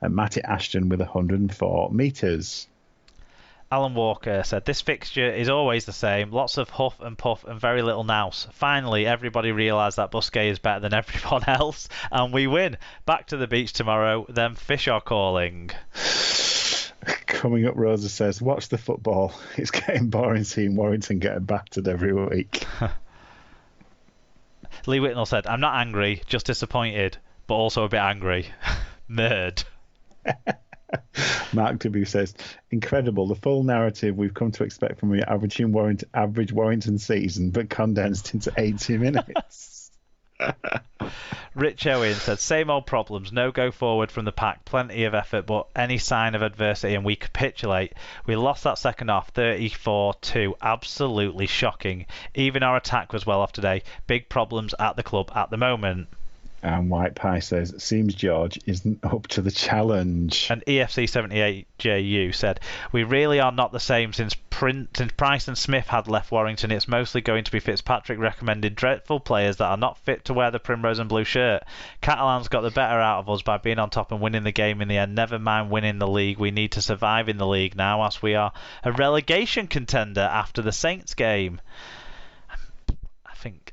and Matty Ashton with 104 metres. Alan Walker said, this fixture is always the same. Lots of huff and puff and very little nous. Finally, everybody realised that Busquets is better than everyone else, and we win. Back to the beach tomorrow, then fish are calling. Coming up, Rosa says, watch the football. It's getting boring seeing Warrington get battered every week. Lee Whitnell said, I'm not angry, just disappointed, but also a bit angry. Nerd. Mark W says, incredible, the full narrative we've come to expect from your average Warrington season, but condensed into 80 minutes. Rich Owen said, same old problems, no go forward from the pack, plenty of effort, but any sign of adversity and we capitulate. We lost that second half 34-2, absolutely shocking. Even our attack was well off today. Big problems at the club at the moment. And White Pie says, it seems George isn't up to the challenge. And EFC78JU said, we really are not the same since Price and Smith had left Warrington. It's mostly going to be Fitzpatrick recommended dreadful players that are not fit to wear the primrose and blue shirt. Catalan's got the better out of us by being on top and winning the game in the end. Never mind winning the league. We need to survive in the league now, as we are a relegation contender after the Saints game.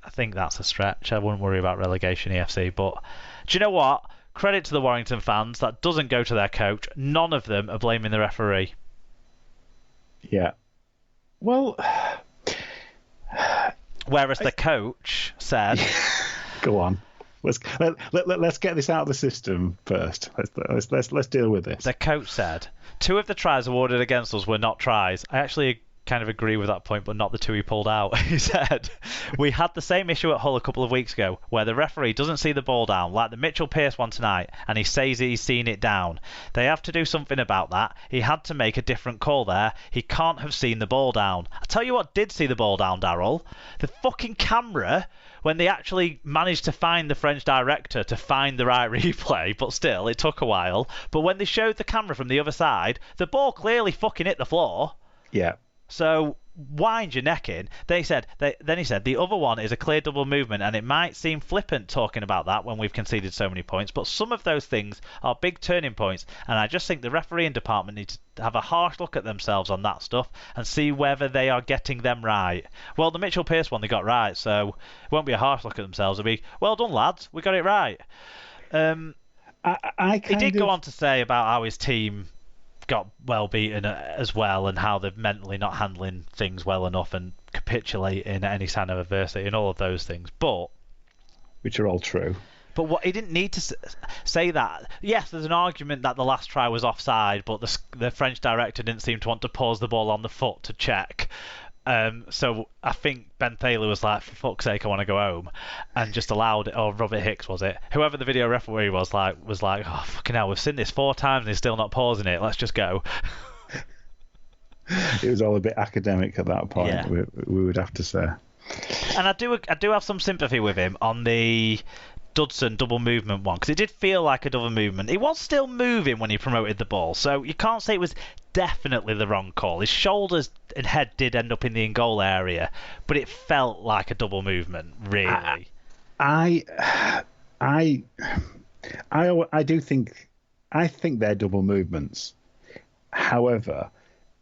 I think that's a stretch. I wouldn't worry about relegation, EFC. But do you know what? Credit to the Warrington fans. That doesn't go to their coach. None of them are blaming the referee. Yeah. Well... Whereas the coach said... Go on. Let's get this out of the system first. Let's deal with this. The coach said, 2 of the tries awarded against us were not tries. I actually kind of agree with that point, but not the 2 he pulled out. He said, we had the same issue at Hull a couple of weeks ago where the referee doesn't see the ball down, like the Mitchell Pearce one tonight, and he says he's seen it down. They have to do something about that. He had to make a different call there. He can't have seen the ball down. I tell you what did see the ball down, Darryl. The fucking camera, when they actually managed to find the French director to find the right replay, but still, it took a while. But when they showed the camera from the other side, the ball clearly fucking hit the floor. Yeah. So wind your neck in. Then he said the other one is a clear double movement, and it might seem flippant talking about that when we've conceded so many points, but some of those things are big turning points, and I just think the refereeing department needs to have a harsh look at themselves on that stuff and see whether they are getting them right. Well, the Mitchell Pearce one they got right, so it won't be a harsh look at themselves. It'll be, well done lads, we got it right. He did go on to say about how his team got well beaten as well, and how they're mentally not handling things well enough and capitulating at any sign of adversity and all of those things, but which are all true. But what he didn't need to say that. Yes, there's an argument that the last try was offside, but the French director didn't seem to want to pause the ball on the foot to check. So I think Ben Thaler was like, for fuck's sake, I want to go home, and just allowed it. Or Robert Hicks was it? Whoever the video referee was like, oh fucking hell, we've seen this 4 times and he's still not pausing it. Let's just go. It was all a bit academic at that point. Yeah. We would have to say. And I do have some sympathy with him on the Dudson double movement one, because it did feel like a double movement. He was still moving when he promoted the ball, so you can't say it was definitely the wrong call. His shoulders and head did end up in the in-goal area, but it felt like a double movement, really. I think they're double movements. However,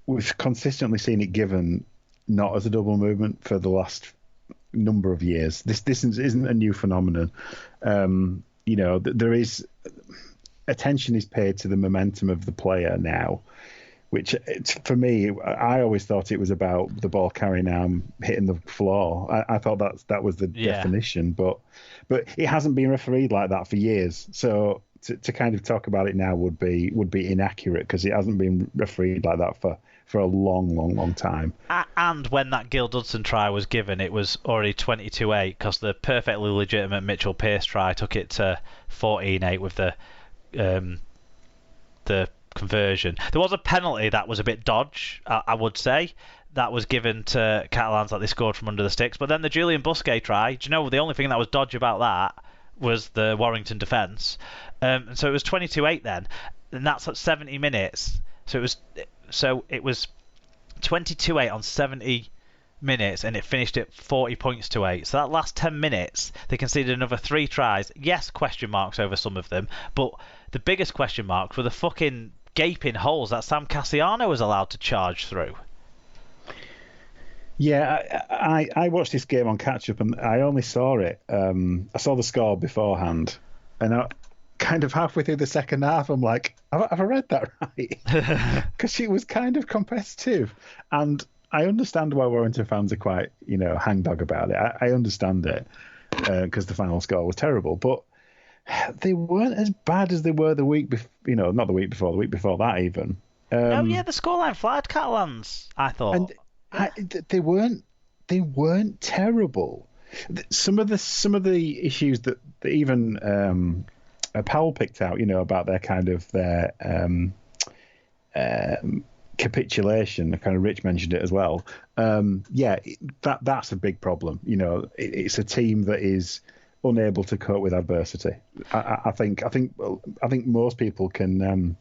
we've consistently seen it given not as a double movement for the last number of years. This isn't a new phenomenon. There is attention is paid to the momentum of the player now, which for me, I always thought it was about the ball carrying arm hitting the floor. I thought that was the definition, but it hasn't been refereed like that for years. So to kind of talk about it now would be inaccurate, because it hasn't been refereed like that for a long time. And when that Gil Dudson try was given, it was already 22-8, because the perfectly legitimate Mitchell Pearce try took it to 14-8 with the conversion. There was a penalty that was a bit dodge, I would say, that was given to Catalans that they scored from under the sticks. But then the Julian Busquets try, do you know the only thing that was dodge about that was the Warrington defence? And so it was 22-8 then, and that's at 70 minutes. So it was 22-8 on 70 minutes, and it finished at 40 points to 8. So that last 10 minutes, they conceded another 3 tries. Yes, question marks over some of them, but the biggest question marks were the fucking gaping holes that Sam Cassiano was allowed to charge through. Yeah, I watched this game on catch up, and I only saw it. I saw the score beforehand, and kind of halfway through the second half, I'm like, have I read that right? Because it was kind of competitive, and I understand why Warrington fans are quite, hangdog about it. I understand it because the final score was terrible, but they weren't as bad as they were the week before. Not the week before, the week before that even. No, yeah, the scoreline flattered Catalans, I thought. And they weren't terrible. Some of the issues that even Powell picked out, about their kind of their capitulation. Kind of Rich mentioned it as well. That's a big problem. It's a team that is unable to cope with adversity. I think most people can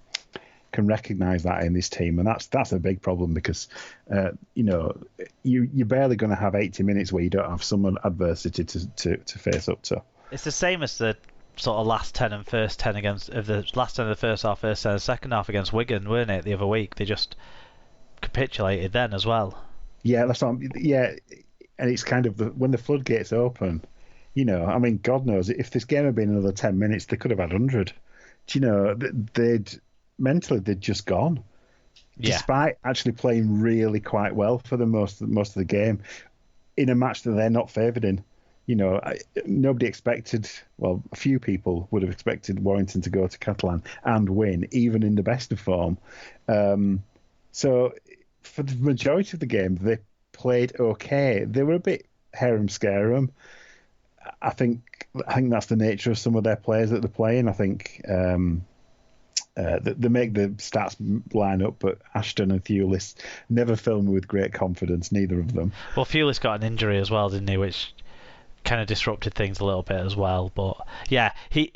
recognise that in this team, and that's a big problem because you're barely going to have 80 minutes where you don't have some adversity to face up to. It's the same as the sort of last 10 and first 10 of the last 10 of the first half, first 10 of the second half against Wigan, weren't it? The other week they just capitulated then as well. Yeah, that's what. Yeah, and it's kind of when the floodgates open. God knows if this game had been another 10 minutes, they could have had 100. They'd just gone, despite actually playing really quite well for the most of the game in a match that they're not favoured in. Nobody expected. Well, a few people would have expected Warrington to go to Catalan and win, even in the best of form. So for the majority of the game, they played okay. They were a bit harem-scarum. I think that's the nature of some of their players that they're playing. I think. They make the stats line up, but Ashton and Thewlis never fill me with great confidence, neither of them. Well, Thewlis got an injury as well, didn't he, which kind of disrupted things a little bit as well. But yeah, he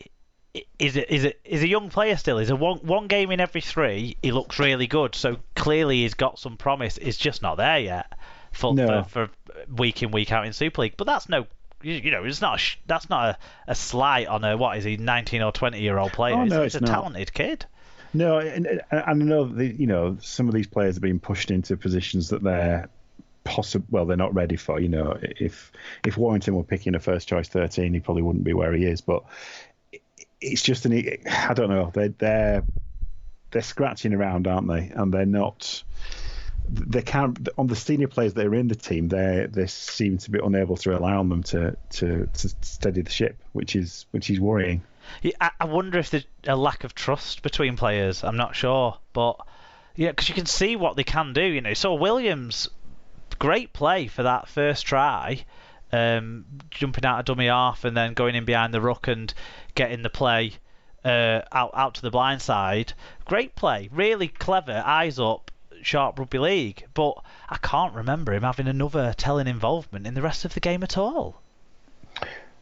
is a young player still. He's a one game in every 3. He looks really good, so clearly he's got some promise. It's just not there yet for week in, week out in Super League. But that's no. It's not. That's not a slight on a 19 or 20-year-old player. Oh, no, it's a talented kid. No, and I know some of these players are being pushed into positions that they're they're not ready for. If Warrington were picking a first choice 13, he probably wouldn't be where he is. But it's just I don't know. They're scratching around, aren't they? And they're not. They can't on the senior players that are in the team. They seem to be unable to rely on them to steady the ship, which is worrying. Yeah, I wonder if there's a lack of trust between players. I'm not sure, but because you can see what they can do. So Williams, great play for that first try, jumping out of dummy half and then going in behind the ruck and getting the play out to the blind side. Great play, really clever, eyes up. Sharp rugby league, but I can't remember him having another telling involvement in the rest of the game at all.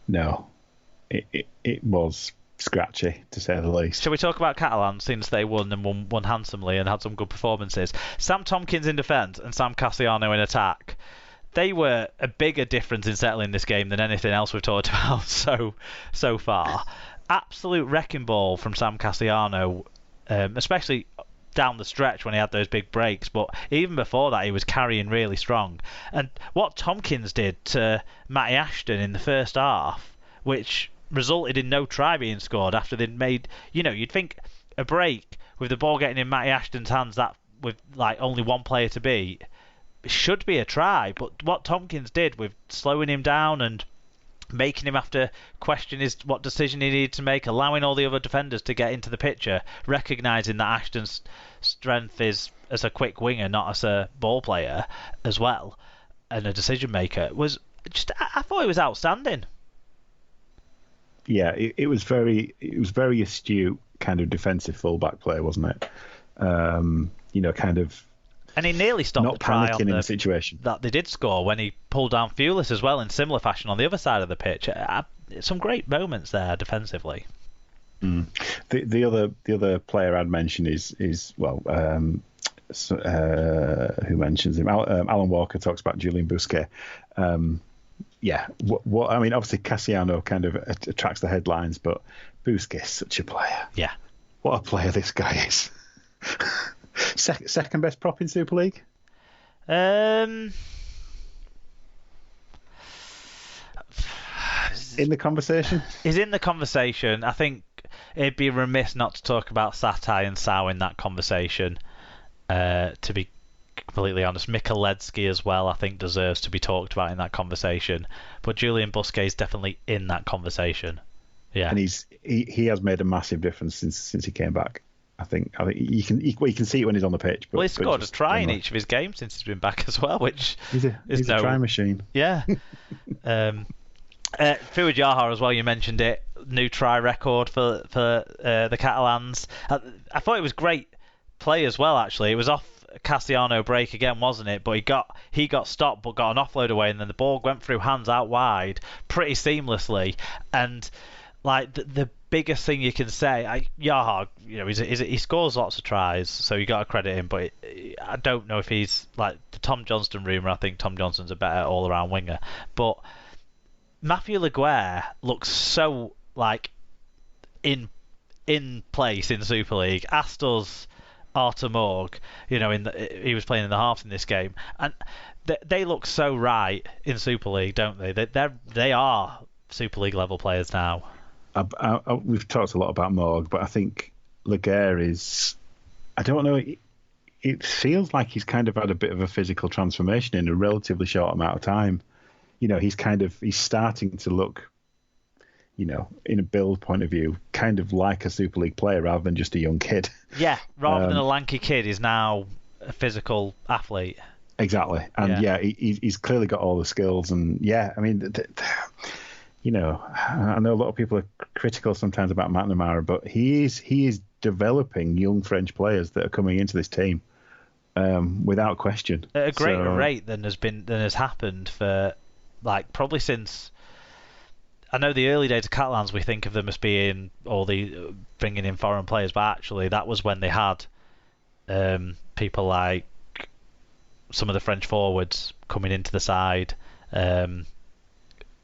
No, it was scratchy to say the least. Shall we talk about Catalan since they won and won handsomely and had some good performances? Sam Tompkins in defence and Sam Cassiano in attack. They were a bigger difference in settling this game than anything else we've talked about so far. Absolute wrecking ball from Sam Cassiano, especially down the stretch when he had those big breaks, but even before that he was carrying really strong. And what Tompkins did to Matty Ashton in the first half, which resulted in no try being scored after they'd made, you'd think a break with the ball getting in Matty Ashton's hands, that with only one player to beat, should be a try. But what Tompkins did with slowing him down and making him have to question what decision he needed to make, allowing all the other defenders to get into the picture, recognising that Ashton's strength is as a quick winger, not as a ball player as well, and a decision maker, was just, I thought it was outstanding. Yeah, it was very astute kind of defensive fullback play, wasn't it? Kind of. And he nearly stopped not the try panicking in the situation that they did score when he pulled down Thewlis as well in similar fashion on the other side of the pitch. Some great moments there defensively. The other player I'd mention is who mentions him? Alan Walker talks about Julian Bousquet. What I mean, obviously Cassiano kind of attracts the headlines, but Bousquet's such a player. Yeah. What a player this guy is. Second best prop in Super League? Um, In the conversation? He's in the conversation. I think it'd be remiss not to talk about Satai and Sau in that conversation. To be completely honest, Michaletsky as well, I think, deserves to be talked about in that conversation. But Julian Busquets is definitely in that conversation. Yeah, and he has made a massive difference since he came back. I think you can see it when he's on the pitch. But, well, he's scored a try in each of his games since he's been back as well, which he's a try machine. Yeah. Fuad Yahar as well. You mentioned it. New try record for the Catalans. I thought it was great play as well. Actually, it was off Cassiano break again, wasn't it? But he got stopped, but got an offload away, and then the ball went through hands out wide pretty seamlessly. And like the biggest thing you can say, Yahar, he scores lots of tries, so you got to credit him. But I don't know if he's like the Tom Johnston rumour. I think Tom Johnston's a better all-around winger, but Matthew Laguerre looks so like in place in Super League. Astor's Artur Morg, he was playing in the halves in this game, and they look so right in Super League, don't they? They are Super League level players now. We've talked a lot about Morg, but I think Laguerre is. I don't know. It feels like he's kind of had a bit of a physical transformation in a relatively short amount of time. He's starting to look, in a build point of view, kind of like a Super League player rather than just a young kid. Yeah, rather than a lanky kid, he's now a physical athlete. Exactly, and he's clearly got all the skills. And I mean, I know a lot of people are critical sometimes about McNamara, but he is developing young French players that are coming into this team, without question, at a greater rate than has happened for. Like, probably since, I know the early days of Catalans, we think of them as being bringing in foreign players, but actually that was when they had people like some of the French forwards coming into the side, Fekir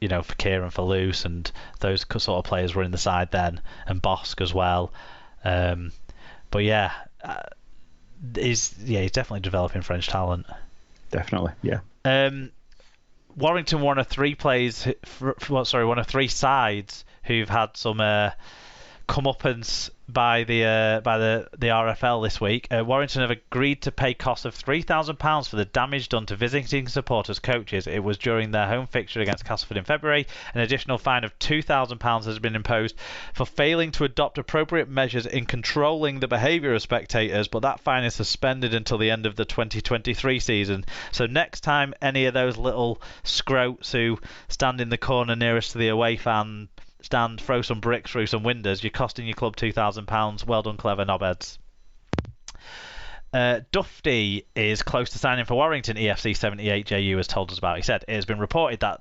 and Fallouz, and those sort of players were in the side then, and Bosk as well. But he's definitely developing French talent. Definitely, yeah. Warrington one of three sides who've had some comeuppance by the RFL this week. Warrington have agreed to pay costs of £3,000 for the damage done to visiting supporters' coaches. It was during their home fixture against Castleford in February. An additional fine of £2,000 has been imposed for failing to adopt appropriate measures in controlling the behaviour of spectators, but that fine is suspended until the end of the 2023 season. So next time any of those little scroats who stand in the corner nearest to the away fan stand, throw some bricks through some windows, you're costing your club £2,000. Well done, clever knobheads. Dufty is close to signing for Warrington, EFC 78JU has told us about. He said, it has been reported that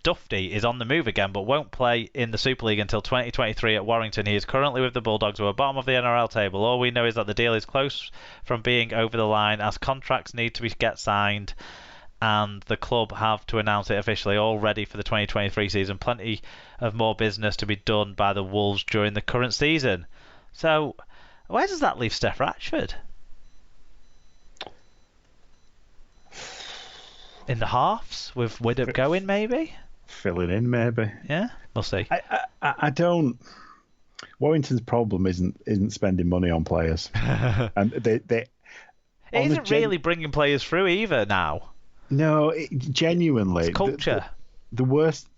Dufty is on the move again but won't play in the Super League until 2023 at Warrington. He is currently with the Bulldogs, who are bottom of the NRL table. All we know is that the deal is close from being over the line as contracts need to get signed, and the club have to announce it officially all ready for the 2023 season. Plenty of more business to be done by the Wolves during the current season. So, where does that leave Steph Ratchford? In the halves with Widdop going, maybe? Filling in, maybe. Yeah, we'll see. I don't. Warrington's problem isn't spending money on players, and they it isn't really bringing players through either now. No, genuinely, it's culture. The worst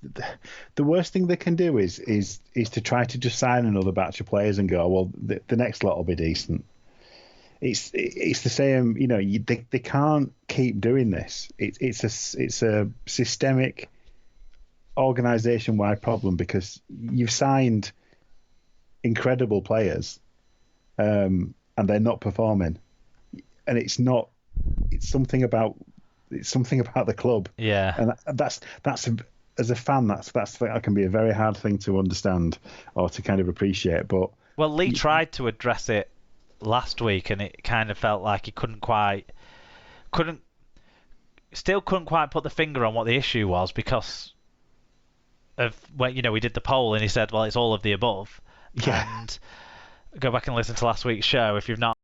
thing they can do is to try to just sign another batch of players and go, well, the next lot will be decent. It's the same, they can't keep doing this. It's a systemic, organisation-wide problem because you've signed incredible players, and they're not performing, and it's something about the club. Yeah, and that's as a fan, that can be a very hard thing to understand or to kind of appreciate. But Lee tried to address it last week, and it kind of felt like he couldn't quite put the finger on what the issue was because of when we did the poll, and he said, well, it's all of the above. Yeah. And go back and listen to last week's show if you've not